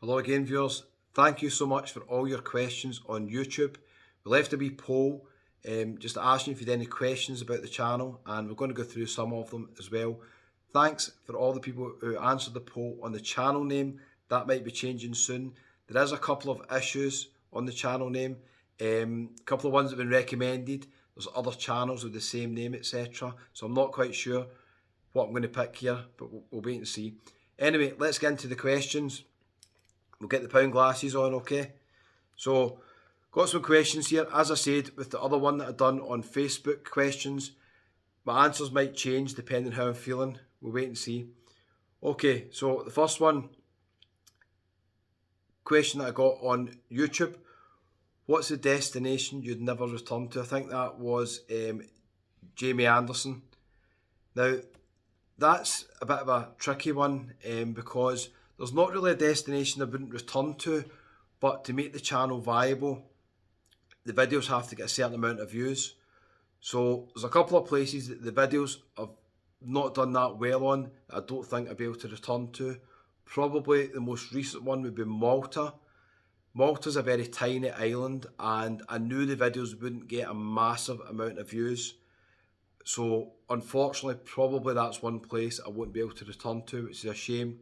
Hello again, viewers. Thank you so much for all your questions on YouTube. We left a wee poll just asking if you had any questions about the channel, and we're going to go through some of them as well. Thanks for all the people who answered the poll on the channel name. That might be changing soon. There is a couple of issues on the channel name. A couple of ones that have been recommended. There's other channels with the same name, etc. So I'm not quite sure what I'm going to pick here, but we'll wait and see. Anyway, let's get into the questions. We'll get the pound glasses on, okay? So, got some questions here. As I said, with the other one that I've done on Facebook questions, my answers might change depending how I'm feeling. We'll wait and see. Okay, so the first question that I got on YouTube. What's the destination you'd never return to? I think that was Jamie Anderson. Now, that's a bit of a tricky one because there's not really a destination I wouldn't return to, but to make the channel viable, the videos have to get a certain amount of views. So there's a couple of places that the videos have not done that well on that I don't think I'll be able to return to. Probably the most recent one would be Malta. Malta's a very tiny island, and I knew the videos wouldn't get a massive amount of views. So unfortunately, probably that's one place I won't be able to return to, which is a shame.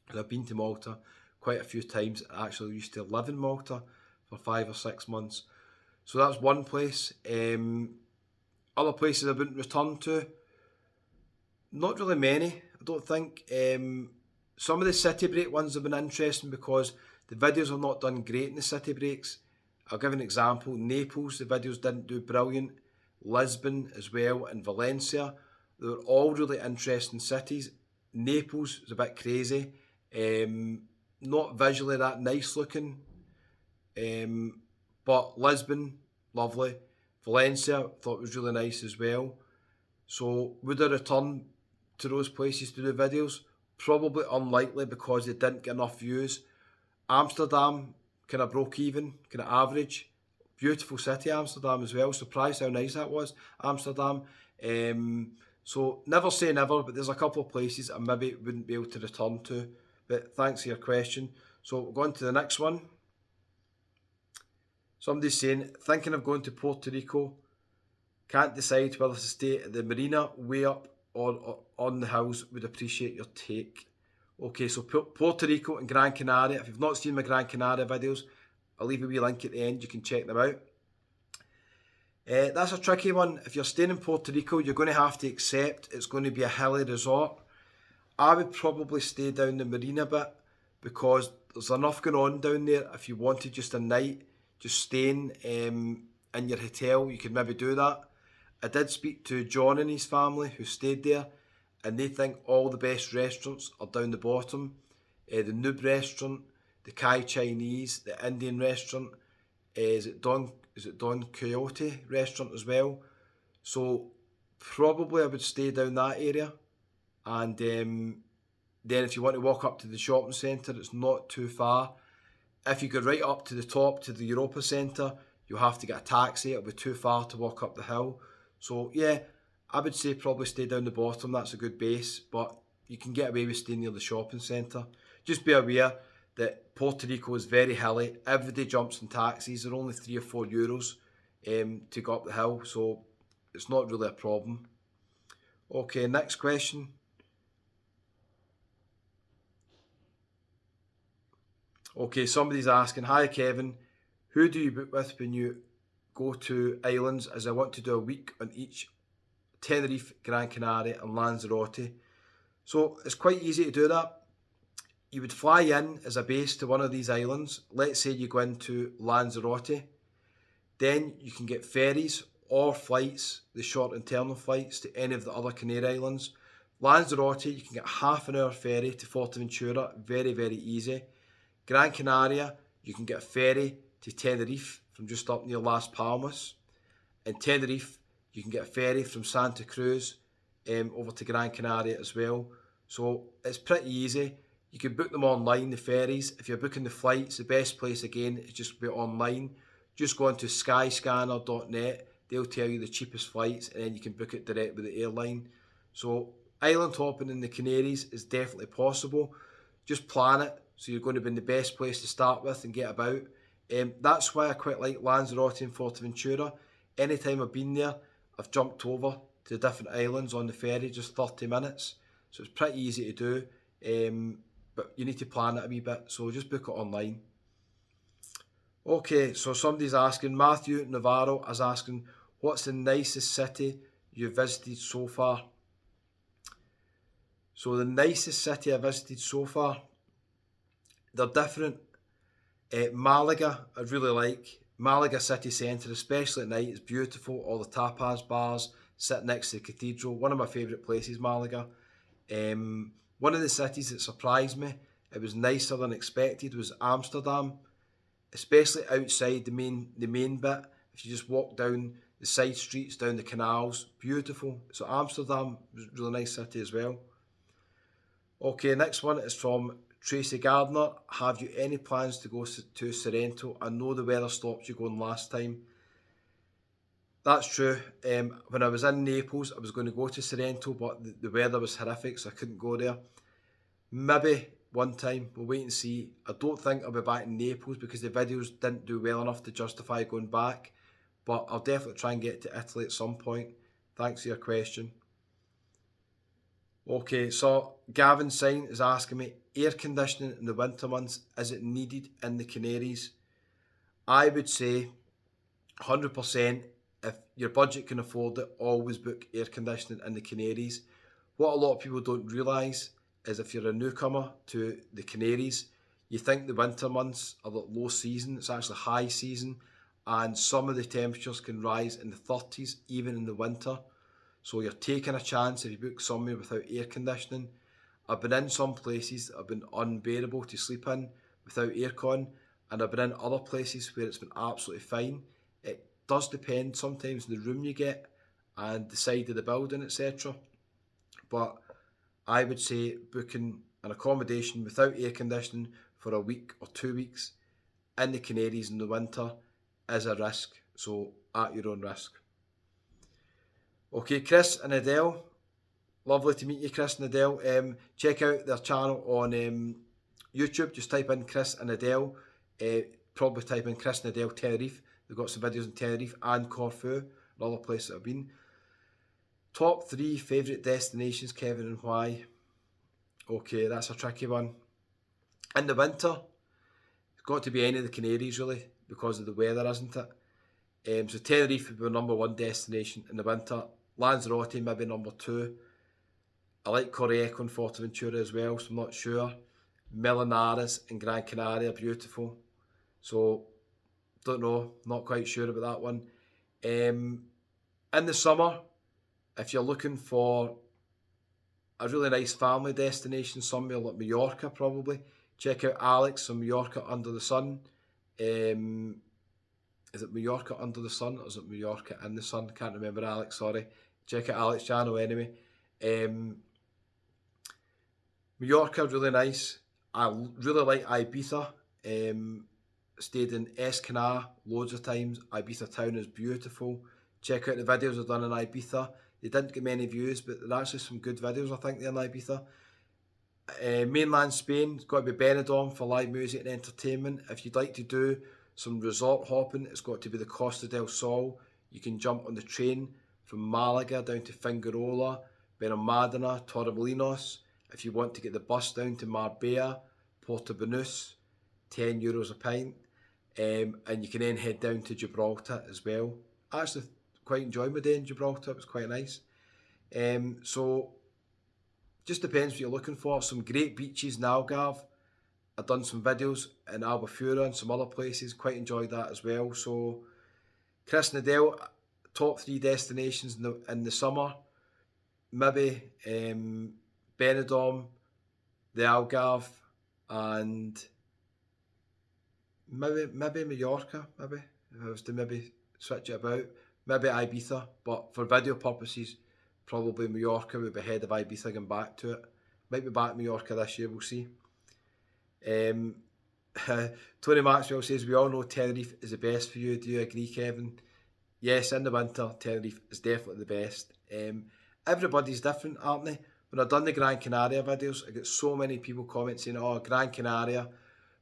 And I've been to Malta quite a few times. I actually used to live in Malta for 5 or 6 months. So that's one place. Other places I wouldn't return to, not really many, I don't think. Some of the city break ones have been interesting because the videos have not done great in the city breaks. I'll give an example. Naples, the videos didn't do brilliant. Lisbon as well, and Valencia. They were all really interesting cities. Naples was a bit crazy. Not visually that nice looking. But Lisbon, lovely. Valencia, thought was really nice as well. So would I return to those places to do videos? Probably unlikely because they didn't get enough views. Amsterdam kind of broke even, kind of average. Beautiful city, Amsterdam as well. Surprised how nice that was, Amsterdam. So never say never, but there's a couple of places I maybe wouldn't be able to return to. But thanks for your question. So we'll go on to the next one. Somebody's saying, thinking of going to Puerto Rico. Can't decide whether to stay at the marina way up or on the hills. Would appreciate your take. Okay, so Puerto Rico and Gran Canaria. If you've not seen my Gran Canaria videos, I'll leave a wee link at the end. You can check them out. That's a tricky one. If you're staying in Puerto Rico, you're going to have to accept it's going to be a hilly resort. I would probably stay down the marina bit because there's enough going on down there. If you wanted just a night, just staying in your hotel, you could maybe do that. I did speak to John and his family who stayed there, and they think all the best restaurants are down the bottom. The Noob restaurant, the Thai Chinese, the Indian restaurant, is it Don Quixote restaurant as well. So probably I would stay down that area. And then if you want to walk up to the shopping centre, it's not too far. If you go right up to the top to the Europa Centre, you'll have to get a taxi. It'll be too far to walk up the hill. So yeah, I would say probably stay down the bottom. That's a good base, but you can get away with staying near the shopping centre. Just be aware that Puerto Rico is very hilly. Everybody jumps in taxis. They're only €3 or €4 to go up the hill, so it's not really a problem. Okay, next question. Okay, somebody's asking, hi Kevin, who do you book with when you go to islands, as I want to do a week on each Tenerife, Gran Canaria and Lanzarote. So it's quite easy to do that. You would fly in as a base to one of these islands. Let's say you go into Lanzarote. Then you can get ferries or flights, the short internal flights to any of the other Canary Islands. Lanzarote, you can get half an hour ferry to Fuerteventura, very, very easy. Gran Canaria, you can get a ferry to Tenerife from just up near Las Palmas. In Tenerife, you can get a ferry from Santa Cruz over to Gran Canaria as well. So it's pretty easy. You can book them online, the ferries. If you're booking the flights, the best place again is just be online. Just go onto skyscanner.net. They'll tell you the cheapest flights, and then you can book it direct with the airline. So island hopping in the Canaries is definitely possible. Just plan it so you're going to be in the best place to start with and get about. That's why I quite like Lanzarote and Forteventura. Anytime I've been there, I've jumped over to different islands on the ferry, just 30 minutes. So it's pretty easy to do, but you need to plan it a wee bit, so just book it online. Okay, so somebody's asking, Matthew Navarro is asking, what's the nicest city you've visited so far? So the nicest city I visited so far, they're different. Malaga, I really like. Malaga city centre, especially at night, is beautiful. All the tapas bars, sit next to the cathedral. One of my favourite places, Malaga. One of the cities that surprised me, it was nicer than expected, was Amsterdam. Especially outside the main bit. If you just walk down the side streets, down the canals, beautiful. So Amsterdam was a really nice city as well. Okay, next one is from Tracy Gardner. Have you any plans to go to Sorrento? I know the weather stopped you going last time. That's true. When I was in Naples, I was going to go to Sorrento, but the weather was horrific, so I couldn't go there. Maybe one time, we'll wait and see. I don't think I'll be back in Naples because the videos didn't do well enough to justify going back, but I'll definitely try and get to Italy at some point. Thanks for your question. Okay, so Gavin Sign is asking me, air conditioning in the winter months, is it needed in the Canaries? I would say 100%, if your budget can afford it, always book air conditioning in the Canaries. What a lot of people don't realise is if you're a newcomer to the Canaries, you think the winter months are the low season. It's actually high season, and some of the temperatures can rise in the 30s even in the winter. So you're taking a chance if you book somewhere without air conditioning. I've been in some places that have been unbearable to sleep in without aircon, and I've been in other places where it's been absolutely fine. It does depend sometimes on the room you get and the side of the building, etc. But I would say booking an accommodation without air conditioning for a week or 2 weeks in the Canaries in the winter is a risk, so at your own risk. Okay, Chris and Adele, lovely to meet you, Chris and Adele. Check out their channel on YouTube, just type in Chris and Adele, probably type in Chris and Adele Tenerife. They've got some videos in Tenerife and Corfu, another place that I've been. Top 3 favourite destinations, Kevin, and why? Okay, that's a tricky one. In the winter, it's got to be any of the Canaries really, because of the weather, isn't it? So Tenerife would be my number 1 destination in the winter. Lanzarote maybe number 2. I like Correco and Forteventura as well, so I'm not sure. Melinares and Gran Canaria are beautiful. So, don't know, not quite sure about that one. In the summer, if you're looking for a really nice family destination, somewhere like Mallorca probably, check out Alex from Mallorca Under the Sun. Is it Mallorca Under the Sun or is it Mallorca in the Sun? Can't remember, Alex, sorry. Check out Alex's channel anyway. Mallorca, really nice. I really like Ibiza. Stayed in Escana loads of times. Ibiza town is beautiful. Check out the videos I've done in Ibiza. They didn't get many views, but there are actually some good videos, I think, there in Ibiza. Mainland Spain, it's got to be Benidorm for live music and entertainment. If you'd like to do some resort hopping, it's got to be the Costa del Sol. You can jump on the train from Malaga down to Fingarola, Benalmádena, Torremolinos. If you want to get the bus down to Marbella, Porto Banús, €10 a pint. And you can then head down to Gibraltar as well. I actually quite enjoyed my day in Gibraltar, it was quite nice. So, just depends what you're looking for. Some great beaches in Algarve. I've done some videos in Albufeira and some other places, quite enjoyed that as well. So, Chris and Adele, top 3 destinations in the summer. Maybe Benidorm, the Algarve, and maybe Mallorca, maybe, if I was to maybe switch it about. Maybe Ibiza, but for video purposes, probably Mallorca would be ahead of Ibiza going back to it. Might be back Mallorca this year, we'll see. Tony Maxwell says, we all know Tenerife is the best for you. Do you agree, Kevin? Yes, in the winter, Tenerife is definitely the best. Everybody's different, aren't they? when I've done the Gran Canaria videos, I get so many people commenting, oh, Gran Canaria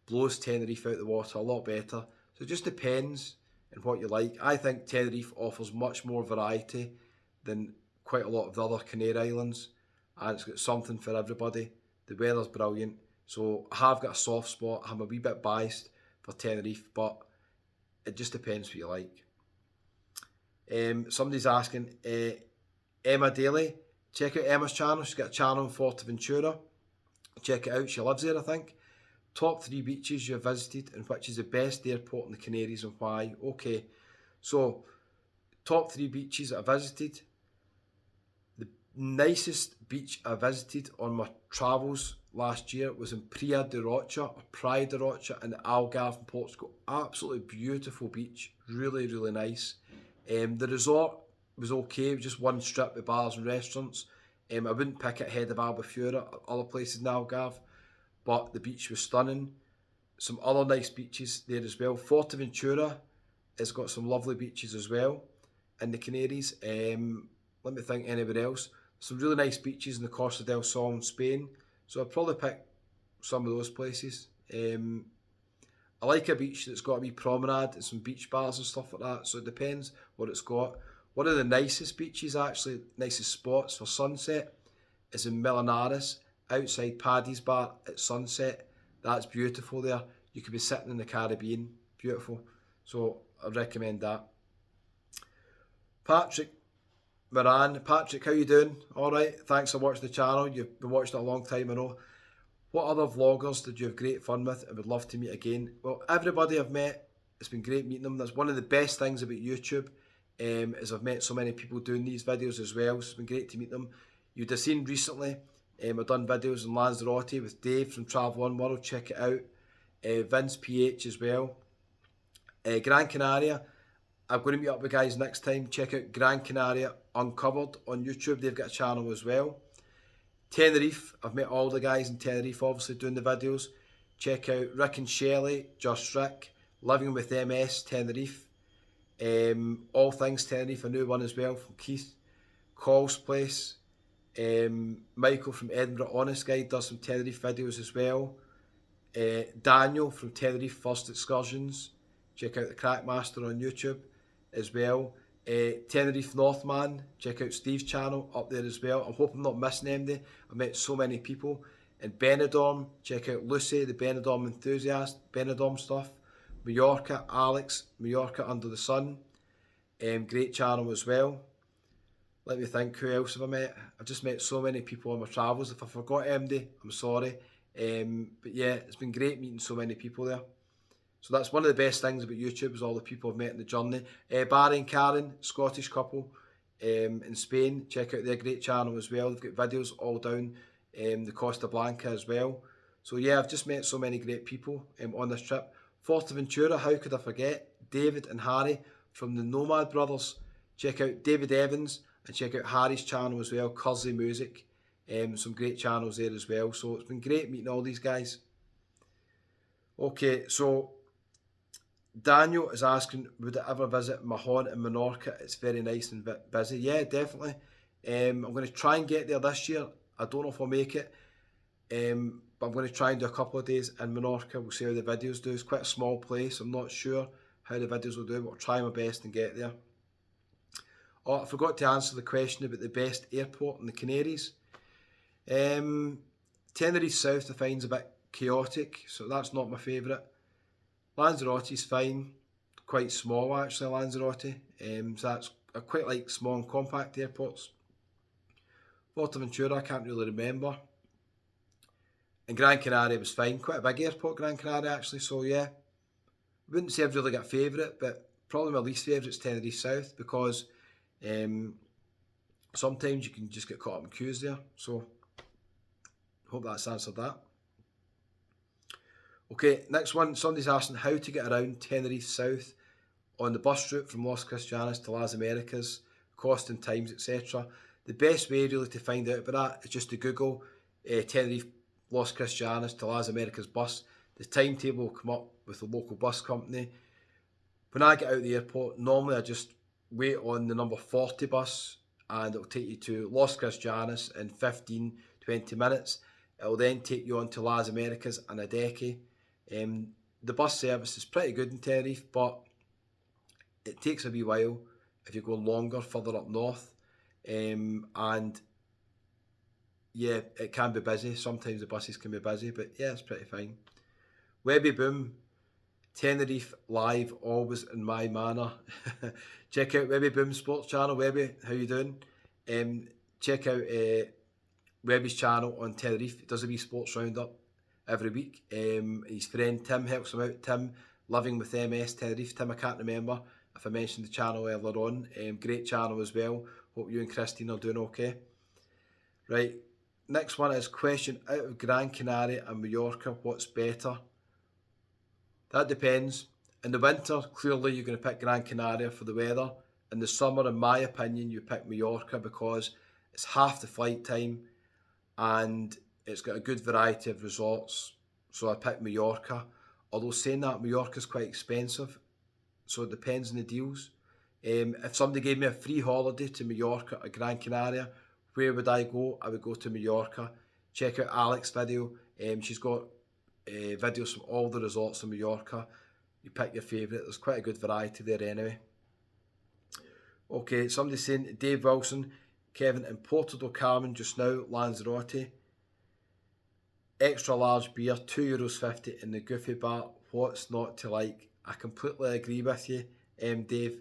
blows Tenerife out the water a lot better. So it just depends on what you like. I think Tenerife offers much more variety than quite a lot of the other Canary Islands, and it's got something for everybody. The weather's brilliant, so I have got a soft spot. I'm a wee bit biased for Tenerife, but it just depends what you like. Somebody's asking, Emma Daly, check out Emma's channel. She's got a channel in Fuerteventura. Check it out. She lives there, I think. Top 3 beaches you've visited and which is the best airport in the Canaries and why. Okay, so top 3 beaches I visited. The nicest beach I visited on my travels last year was in Praia de Rocha in Algarve in Portugal. Absolutely beautiful beach, really, really nice. The resort was okay, just one strip with bars and restaurants. I wouldn't pick it ahead of Albufeira or other places in Algarve, but the beach was stunning. Some other nice beaches there as well. Fuerteventura has got some lovely beaches as well in the Canaries. Let me think anywhere else. Some really nice beaches in the Costa del Sol in Spain. So I'd probably pick some of those places. I like a beach that's got a wee promenade and some beach bars and stuff like that. So it depends what it's got. One of the nicest beaches, actually, nicest spots for sunset is in Millinares, outside Paddy's Bar at sunset. That's beautiful there. You could be sitting in the Caribbean. Beautiful. So I recommend that. Patrick Moran. Patrick, how you doing? Alright, thanks for watching the channel. You've been watching it a long time, I know. What other vloggers did you have great fun with and would love to meet again? Well, everybody I've met, it's been great meeting them. That's one of the best things about YouTube, is I've met so many people doing these videos as well. So it's been great to meet them. You'd have seen recently, I've done videos in Lanzarote with Dave from Travel One World. Check it out. Vince PH as well. Gran Canaria, I'm going to meet up with guys next time. Check out Gran Canaria Uncovered on YouTube. They've got a channel as well. Tenerife, I've met all the guys in Tenerife obviously doing the videos. Check out Rick and Shelley, Just Rick, Living with MS, Tenerife. All Things Tenerife, a new one as well from Keith. Call's Place. Michael from Edinburgh Honest Guide does some Tenerife videos as well. Daniel from Tenerife First Excursions. Check out the Crackmaster on YouTube as well. Tenerife Northman, check out Steve's channel up there as well. I hope I'm not missing anybody. I've met so many people. In Benidorm, check out Lucy, the Benidorm enthusiast, Benidorm stuff. Mallorca, Alex, Mallorca Under the Sun. Great channel as well. Let me think, who else have I met? I've just met so many people on my travels. If I forgot anybody, I'm sorry. But yeah, it's been great meeting so many people there. So that's one of the best things about YouTube is all the people I've met in the journey. Barry and Karen, Scottish couple in Spain. Check out their great channel as well. They've got videos all down the Costa Blanca as well. So yeah, I've just met so many great people on this trip. Fuerteventura, how could I forget? David and Harry from the Nomad Brothers. Check out David Evans and check out Harry's channel as well, Curzy Music. Some great channels there as well. So it's been great meeting all these guys. Okay, so Daniel is asking, would I ever visit Mahon in Menorca? It's very nice and busy. Yeah, definitely. I'm going to try and get there this year. I don't know if I'll make it. But I'm going to try and do a couple of days in Menorca. We'll see how the videos do. It's quite a small place. I'm not sure how the videos will do, but I'll try my best and get there. Oh, I forgot to answer the question about the best airport in the Canaries. Tenerife South I find is a bit chaotic, so that's not my favourite. Lanzarote is fine, quite small actually, Lanzarote. So I quite like small and compact airports. Fuerteventura I can't really remember. And Gran Canaria was fine, quite a big airport, Gran Canaria actually, so yeah. I wouldn't say I've really got a favourite, but probably my least favourite is Tenerife South because sometimes you can just get caught up in queues there, so hope that's answered that. Okay, next one, somebody's asking how to get around Tenerife South on the bus route from Las Cristianas to Las Americas, cost and times, etc. The best way really to find out about that is just to Google Tenerife Las Cristianas to Las Americas bus. The timetable will come up with the local bus company. When I get out of the airport, normally I just wait on the number 40 bus and it'll take you to Los Cristianos in 15-20 minutes. It'll then take you on to Las Americas and Adeje. The bus service is pretty good in Tenerife, but it takes a wee while if you're going longer, further up north. And yeah, it can be busy. Sometimes the buses can be busy, but yeah, it's pretty fine. Webby Boom, Tenerife live, always in my manner. Check out Webby Boom Sports Channel. Webby, how you doing? Check out Webby's channel on Tenerife. He does a wee sports roundup every week. His friend Tim helps him out. Tim, Living with MS Tenerife. Tim, I can't remember if I mentioned the channel earlier on. Great channel as well. Hope you and Christine are doing okay. Right, next one is question: out of Gran Canaria and Mallorca, what's better? That depends. In the winter, clearly you're going to pick Gran Canaria for the weather. In the summer, in my opinion, you pick Mallorca because it's half the flight time and it's got a good variety of resorts. So I pick Mallorca. Although saying that, Mallorca is quite expensive, so it depends on the deals. If somebody gave me a free holiday to Mallorca or Gran Canaria, where would I go? I would go to Mallorca. Check out Alex's video. She's got videos from all the resorts in Mallorca. You pick your favourite. There's quite a good variety there anyway. Okay, somebody's saying Dave Wilson, Kevin, in Porto do Carmen just now, Lanzarote. Extra large beer, €2.50 in the Goofy Bar. What's not to like? I completely agree with you, Dave.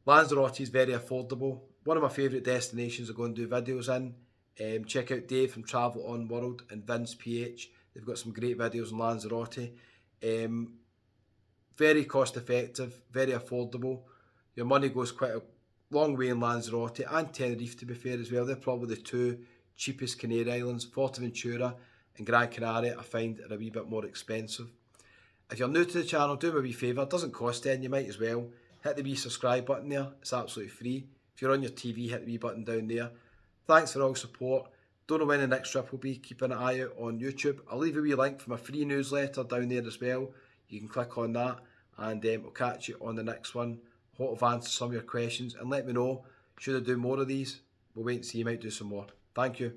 Lanzarote is very affordable. One of my favourite destinations to go and do videos in. Check out Dave from Travel On World and Vince PH. They've got some great videos on Lanzarote. Very cost effective, very affordable. Your money goes quite a long way in Lanzarote and Tenerife, to be fair, as well. They're probably the two cheapest Canary Islands. Fuerteventura and Gran Canaria, I find, are a wee bit more expensive. If you're new to the channel, do me a wee favour. It doesn't cost anything, you might as well. Hit the wee subscribe button there. It's absolutely free. If you're on your TV, hit the wee button down there. Thanks for all support. Don't know when the next trip will be. Keep an eye out on YouTube. I'll leave a wee link for my free newsletter down there as well. You can click on that, and we'll catch you on the next one. Hope I've answered some of your questions, and let me know, should I do more of these? We'll wait and see. You might do some more. Thank you.